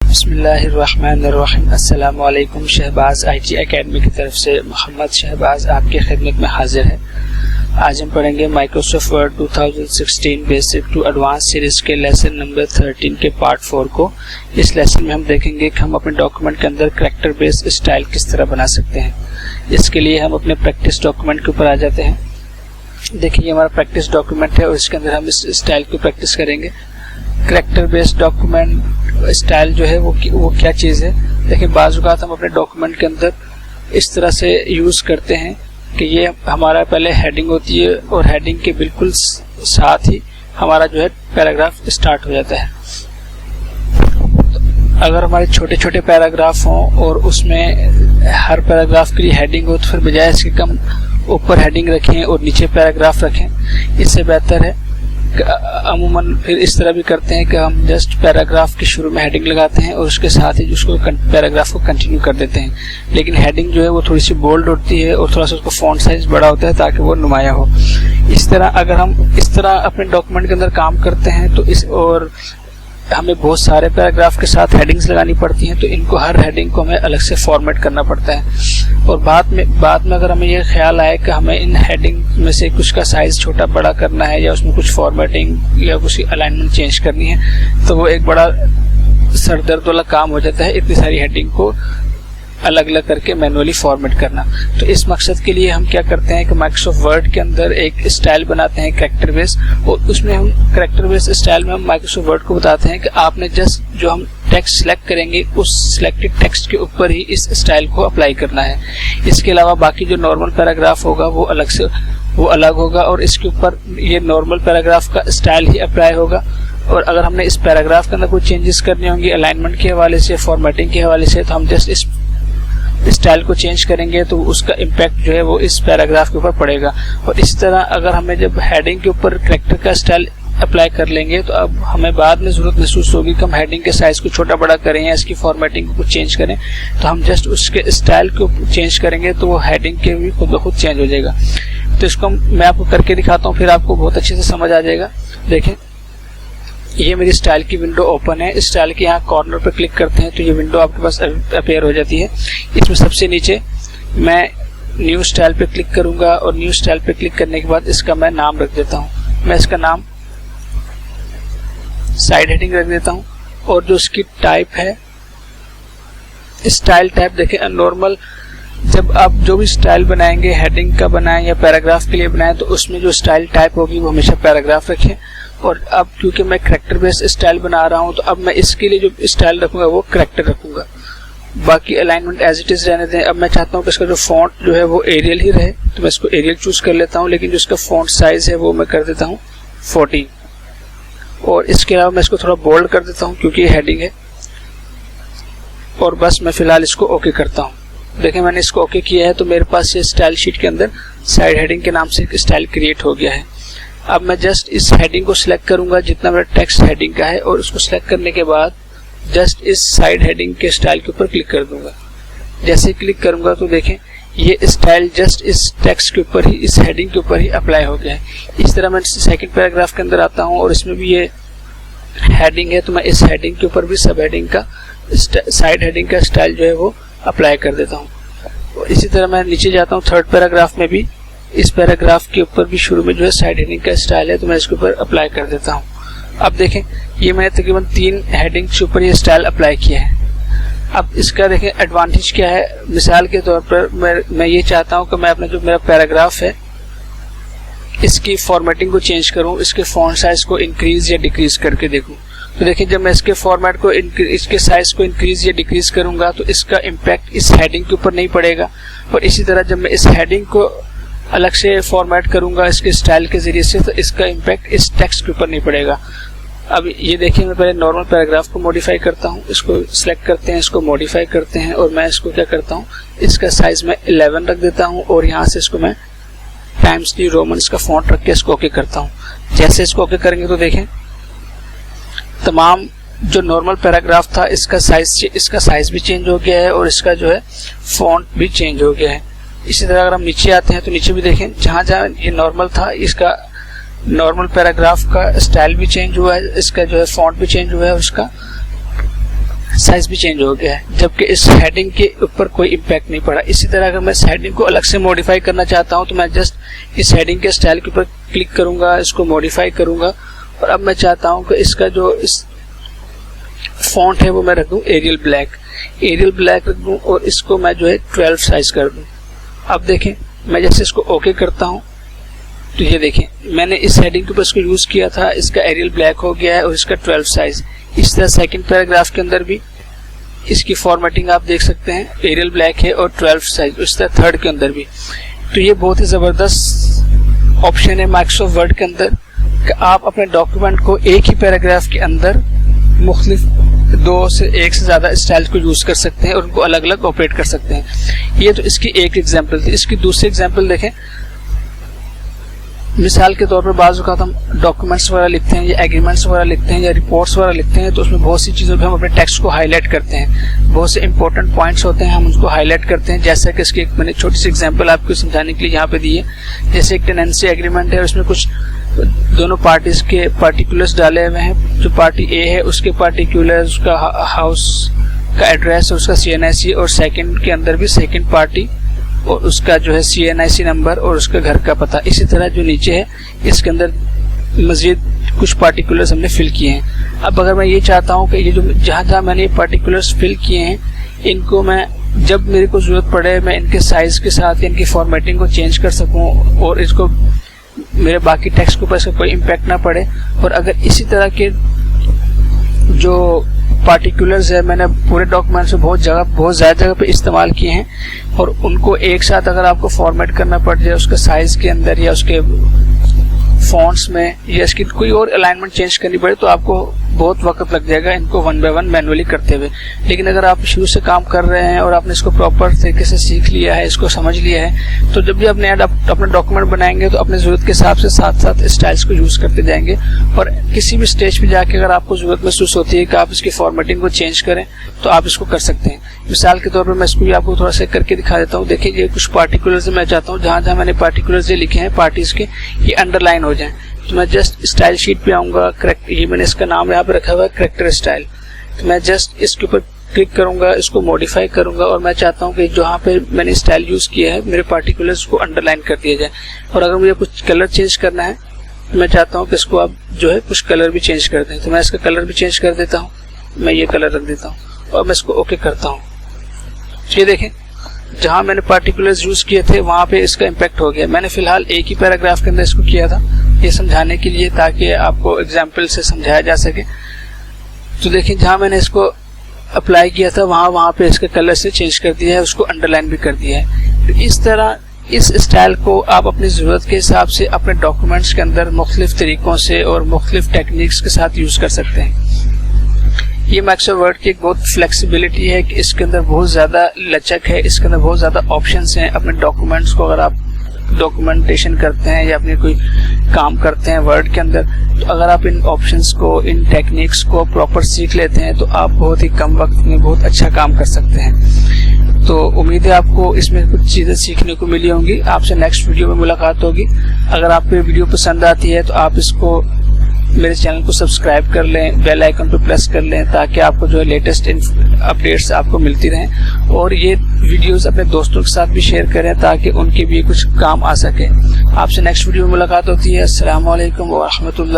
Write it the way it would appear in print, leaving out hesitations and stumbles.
बिस्मिल्लाहिर्रहमानिर्रहीम। अस्सलामु अलैकुम। शहबाज IT एकेडमी की तरफ से मोहम्मद शहबाज आपकी खिदमत में हाजिर है। आज हम पढ़ेंगे Microsoft Word 2016 basic to advance series के लेसन नंबर 13 के पार्ट 4 को। इस लेसन में हम देखेंगे कि हम अपने डॉक्यूमेंट के अंदर कैरेक्टर बेस्ड स्टाइल किस तरह बना सकते हैं। इसके लिए हम अपने प्रैक्टिस डॉक्यूमेंट के ऊपर आ जाते हैं। देखिए, ये हमारा प्रैक्टिस डॉक्यूमेंट है और इसके अंदर हम इस स्टाइल की प्रैक्टिस करेंगे। कैरेक्टर बेस्ड डॉक्यूमेंट स्टाइल जो है वो क्या चीज़ है। देखिए, बाज़ औक़ात हम अपने डॉक्यूमेंट के अंदर इस तरह से यूज़ करते हैं कि ये हमारा पहले हेडिंग होती है और हेडिंग के बिल्कुल साथ ही हमारा जो है पैराग्राफ स्टार्ट हो जाता है। अगर हमारे छोटे छोटे पैराग्राफ हों और उसमें हर पैराग्राफ के लिए हेडिंग हो तो फिर बजाय इसके कम ऊपर हेडिंग रखें और नीचे पैराग्राफ रखें। इससे बेहतर है अमूमन फिर इस तरह भी करते हैं कि हम जस्ट पैराग्राफ के शुरू में हेडिंग लगाते हैं और उसके साथ ही उसको पैराग्राफ को कंटिन्यू कर देते हैं। लेकिन हेडिंग जो है वो थोड़ी सी बोल्ड होती है और थोड़ा सा उसका फॉन्ट साइज बड़ा होता है ताकि वो नुमाया हो। इस तरह अगर हम इस तरह अपने डॉक्यूमेंट के अंदर काम करते हैं तो और हमें बहुत सारे पैराग्राफ के साथ हेडिंग्स लगानी पड़ती हैं तो इनको हर हेडिंग को हमें अलग से फॉर्मेट करना पड़ता है। और बाद में अगर हमें यह ख्याल आए कि हमें इन हेडिंग में से कुछ का साइज छोटा बड़ा करना है या उसमें कुछ फॉर्मेटिंग या कुछ अलाइनमेंट चेंज करनी है तो वो एक बड़ा सरदर्द वाला काम हो जाता है, इतनी सारी हेडिंग को अलग अलग करके मैनुअली फॉर्मेट करना। तो इस मकसद के लिए हम क्या करते हैं कि माइक्रोसॉफ्ट वर्ड के अंदर एक स्टाइल बनाते हैं कैरेक्टर बेस, और उसमें हम कैरेक्टर बेस स्टाइल में हम माइक्रोसॉफ्ट वर्ड को बताते हैं कि आपने जस्ट जो हम टेक्स्ट सिलेक्ट करेंगे उस सिलेक्टेड टेक्स्ट के ऊपर ही इस स्टाइल को अप्लाई करना है। इसके अलावा बाकी जो नॉर्मल पैराग्राफ होगा वो अलग होगा और इसके ऊपर ये नॉर्मल पैराग्राफ का स्टाइल ही अप्लाई होगा। और अगर हमने इस पैराग्राफ के अंदर कोई चेंजेस करने होंगे अलाइनमेंट के हवाले से, फॉर्मेटिंग के हवाले से, तो हम जस्ट इस स्टाइल को चेंज करेंगे तो उसका इम्पैक्ट जो है वो इस पैराग्राफ के ऊपर पड़ेगा। और इस तरह अगर हमें जब हेडिंग के ऊपर कैरेक्टर का स्टाइल अप्लाई कर लेंगे तो अब हमें बाद में जरूरत महसूस होगी कि हम हेडिंग के साइज को छोटा बड़ा करें या इसकी फॉर्मेटिंग को कुछ चेंज करें, तो हम जस्ट उसके स्टाइल को चेंज करेंगे तो वो हेडिंग के भी खुद ब खुद चेंज हो जाएगा। तो इसको मैं आपको करके दिखाता हूँ, फिर आपको बहुत अच्छे से समझ आ जाएगा। देखें, ये मेरी स्टाइल की विंडो ओपन है। स्टाइल के यहाँ कॉर्नर पर क्लिक करते हैं तो ये विंडो आपके पास अपेयर हो जाती है। इसमें सबसे नीचे मैं न्यू स्टाइल पे क्लिक करूंगा और न्यू स्टाइल पे क्लिक करने के बाद इसका मैं नाम रख देता हूँ। मैं इसका नाम साइड हेडिंग रख देता हूँ और जो इसकी टाइप है स्टाइल टाइप देखें नॉर्मल। जब आप जो भी स्टाइल बनाएंगे, हेडिंग का बनाएं या पैराग्राफ के लिए बनाएं, तो उसमें जो स्टाइल टाइप होगी वो हमेशा पैराग्राफ रखें। और अब क्योंकि मैं कैरेक्टर बेस्ड स्टाइल बना रहा हूं तो अब मैं इसके लिए जो स्टाइल रखूंगा वो कैरेक्टर रखूंगा, बाकी अलाइनमेंट एज इट इज रहने दें। अब मैं चाहता हूं कि इसका जो फॉन्ट जो है वो एरियल ही रहे तो मैं इसको एरियल चूज कर लेता हूं, लेकिन जो इसका फॉन्ट साइज है वो मैं कर देता हूं 14। और इसके अलावा मैं इसको थोड़ा बोल्ड कर देता हूं क्योंकि ये हेडिंग है। और बस मैं फिलहाल इसको ओके करता हूं। देखें, मैंने इसको ओके किया है तो मेरे पास ये स्टाइल शीट के अंदर साइड हेडिंग के नाम से एक स्टाइल क्रिएट हो गया है। अब मैं जस्ट इस हेडिंग को सिलेक्ट करूंगा जितना मेरा टेक्स्ट हेडिंग का है और उसको सिलेक्ट करने के बाद जस्ट इस साइड हेडिंग के स्टाइल के ऊपर क्लिक कर दूंगा। जैसे क्लिक करूंगा तो देखें ये स्टाइल जस्ट इस टेक्स्ट के ऊपर ही, इस हेडिंग के ऊपर ही अप्लाई हो गया है। इस तरह मैं सेकंड पैराग्राफ के अंदर आता हूं और इसमें भी ये हेडिंग है तो मैं इस हेडिंग के ऊपर भी सब हेडिंग का साइड हेडिंग का स्टाइल जो है वो अप्लाई कर देता हूँ। और इसी तरह मैं नीचे जाता हूँ, थर्ड पैराग्राफ में भी इस पैराग्राफ के ऊपर भी शुरू में जो है साइड हेडिंग का स्टाइल है तो मैं इसके ऊपर अप्लाई कर देता हूँ। अब देखें, ये मैंने तकरीबन 3 हेडिंग के ऊपर ये स्टाइल अप्लाई किया है। अब इसका देखें एडवांटेज क्या है। मिसाल के तौर पर मैं ये चाहता हूँ कि मैं अपना जो मेरा पैराग्राफ है इसकी फॉर्मेटिंग को चेंज करूँ, इसके फॉन्ट साइज को इंक्रीज या डिक्रीज करके देखूँ। तो देखिए, जब मैं इसके फॉर्मेट को इसके साइज को इंक्रीज या डिक्रीज करूंगा तो इसका इम्पैक्ट इस हेडिंग के ऊपर नहीं पड़ेगा। और इसी तरह जब मैं इस हेडिंग को अलग से फॉर्मेट करूंगा इसके स्टाइल के जरिए से तो इसका इम्पैक्ट इस टेक्स्ट के ऊपर नहीं पड़ेगा। अब ये देखिए, मैं पहले नॉर्मल पैराग्राफ को मॉडिफाई करता हूँ। इसको सिलेक्ट करते हैं, इसको मॉडिफाई करते हैं और मैं इसको क्या करता हूँ, इसका साइज मैं 11 रख देता हूँ और यहाँ से इसको मैं टाइम्स न्यू रोमन इसका फॉन्ट रख के इसको ओके करता हूँ। जैसे इसको ओके करेंगे तो देखें तमाम जो नॉर्मल पैराग्राफ था इसका साइज भी चेंज हो गया है और इसका जो है फॉन्ट भी चेंज हो गया है। इसी तरह अगर हम नीचे आते हैं तो नीचे भी देखें, जहां जहां ये नॉर्मल था इसका नॉर्मल पैराग्राफ का स्टाइल भी चेंज हुआ है, इसका जो है फॉन्ट भी चेंज हुआ है, उसका साइज भी चेंज हो गया है, जबकि इस हेडिंग के ऊपर कोई इम्पैक्ट नहीं पड़ा। इसी तरह अगर मैं इस हेडिंग को अलग से मॉडिफाई करना चाहता हूं तो मैं जस्ट इस हेडिंग के स्टाइल के ऊपर क्लिक करूंगा, इसको मॉडिफाई करूंगा और अब मैं चाहता हूं कि इसका जो इस फॉन्ट है वो मैं रख दूं एरियल ब्लैक रख दूं और इसको मैं जो है 12 साइज कर दूं। अब देखें मैं जैसे इसको ओके करता हूं तो ये देखें मैंने इस हेडिंग के ऊपर इसको यूज किया था, इसका एरियल ब्लैक हो गया है और इसका 12 साइज। इस तरह सेकंड पैराग्राफ के अंदर भी इसकी फॉर्मेटिंग आप देख सकते हैं, एरियल ब्लैक है और 12 साइज। इस तरह थर्ड के अंदर भी। तो ये बहुत ही जबरदस्त ऑप्शन है माइक्रोसॉफ्ट वर्ड के अंदर कि आप अपने डॉक्यूमेंट को एक ही पैराग्राफ के अंदर मुख्तलिफ 2 से 1 से ज्यादा स्टाइल को यूज कर सकते हैं और उनको अलग अलग ऑपरेट कर सकते हैं। ये तो इसकी एक एग्जांपल थी। इसकी दूसरी एग्जांपल देखें। मिसाल के तौर पर बाज़ औक़ात हम डॉक्यूमेंट्स वगैरह लिखते हैं या एग्रीमेंट्स वगैरह लिखते हैं या रिपोर्ट्स वगैरह लिखते हैं तो उसमें बहुत सी चीज़ों पे हम अपने टेक्स्ट को हाईलाइट करते हैं। बहुत से इंपॉर्टेंट पॉइंट्स होते हैं, हम उसको हाईलाइट करते हैं। जैसा कि इसकी एक मैंने छोटी सी एग्जांपल आपको समझाने के लिए यहाँ पे दी है। जैसे एक टेनेंसी एग्रीमेंट है, उसमें कुछ दोनों पार्टीज के पार्टिकुलर्स डाले हुए हैं। जो पार्टी ए है उसके पार्टिकुलर्स, उसका हाउस का एड्रेस और उसका CNIC, और सेकंड के अंदर भी सेकंड पार्टी और उसका जो है CNIC नंबर और उसका घर का पता। इसी तरह जो नीचे है इसके अंदर मजीद कुछ पार्टिकुलर्स हमने फिल किए हैं। अब अगर मैं ये चाहता हूँ कि ये जो जहाँ मैंने ये पार्टिकुलर्स फिल किए हैं इनको मैं जब मेरे को जरूरत पड़े मैं इनके साइज के साथ इनकी फॉर्मेटिंग को चेंज कर सकूँ और इसको मेरे बाकी टेक्स्ट के ऊपर इसका कोई इम्पैक्ट ना पड़े। और अगर इसी तरह के जो पार्टिकुलर्स है मैंने पूरे डॉक्यूमेंट में बहुत ज़्यादा जगह पे इस्तेमाल किए हैं और उनको एक साथ अगर आपको फॉर्मेट करना पड़ जाए उसके साइज के अंदर या उसके फॉन्ट्स में या इसकी कोई और अलाइनमेंट चेंज करनी पड़े तो आपको बहुत वक्त लग जाएगा इनको 1 बाय 1 मैनुअली करते हुए। लेकिन अगर आप शुरू से काम कर रहे हैं और आपने इसको प्रॉपर तरीके से सीख लिया है, इसको समझ लिया है, तो जब भी आप नया अपना डॉक्यूमेंट बनाएंगे तो अपने जरूरत के हिसाब से साथ साथ स्टाइल्स को यूज करते जाएंगे। और किसी भी स्टेज पे जाके अगर आपको जरूरत महसूस होती है कि आप इसकी फॉर्मेटिंग को चेंज करें तो आप इसको कर सकते हैं। मिसाल के तौर पर मैं इसको भी आपको थोड़ा सा करके दिखा देता हूँ। देखिए ये कुछ पार्टिकुलर्स मैं चाहता हूँ जहाँ मैंने पार्टिकुलर्स लिखे हैं पार्टीज के ये अंडरलाइन हो जाए। तो मैं जस्ट स्टाइल शीट पे आऊंगा, ये मैंने इसका नाम यहाँ पे रखा हुआ है करेक्टर स्टाइल। तो मैं जस्ट इसके ऊपर क्लिक करूंगा, इसको मॉडिफाई करूंगा और मैं चाहता हूँ कि जहाँ पे मैंने स्टाइल यूज किया है मेरे पार्टिकुलर्स को अंडरलाइन कर दिया जाए। और अगर मुझे कुछ कलर चेंज करना है तो मैं चाहता हूँ कि इसको आप जो है कुछ कलर भी चेंज कर दें। तो मैं इसका कलर भी चेंज कर देता हूँ, मैं ये कलर रख देता हूँ और मैं इसको ओके करता हूँ। ये देखें जहाँ मैंने पार्टिकुलर्स यूज किए थे वहां पे इसका इम्पैक्ट हो गया। मैंने फिलहाल एक ही पैराग्राफ के अंदर इसको किया था ये समझाने के लिए ताकि आपको एग्जाम्पल से समझाया जा सके। तो देखिए जहाँ मैंने इसको अप्लाई किया था वहां पे इसके कलर से चेंज कर दिया है, उसको अंडरलाइन भी कर दिया है। तो इस तरह इस स्टाइल को आप अपनी जरूरत के हिसाब से अपने डॉक्यूमेंट्स के अंदर मुख्तलिफ तरीकों से और मुख्तलिफ टेक्निक्स के साथ यूज कर सकते हैं। ये माइक्रोसॉफ्ट वर्ड की एक बहुत फ्लेक्सिबिलिटी है कि इसके अंदर बहुत ज़्यादा लचक है, इसके अंदर बहुत ज़्यादा ऑप्शंस हैं। अपने डॉक्यूमेंट्स को अगर आप डॉक्यूमेंटेशन करते हैं या अपने कोई काम करते हैं वर्ड के अंदर तो अगर आप इन ऑप्शंस को इन टेक्निक्स को प्रॉपर सीख लेते हैं तो आप बहुत ही कम वक्त में बहुत अच्छा काम कर सकते हैं। तो उम्मीद है आपको इसमें कुछ चीज़ें सीखने को मिली होंगी। आपसे नेक्स्ट वीडियो में मुलाकात होगी। अगर आपको ये वीडियो पसंद आती है तो आप इसको मेरे चैनल को सब्सक्राइब कर लें, बेल आइकन पर प्रेस कर लें ताकि आपको जो है लेटेस्ट अपडेट्स आपको मिलती रहें। और ये वीडियोस अपने दोस्तों के साथ भी शेयर करें ताकि उनके भी कुछ काम आ सके। आपसे नेक्स्ट वीडियो में मुलाकात होती है। अस्सलाम वालेकुम व रहमतुल्लाह।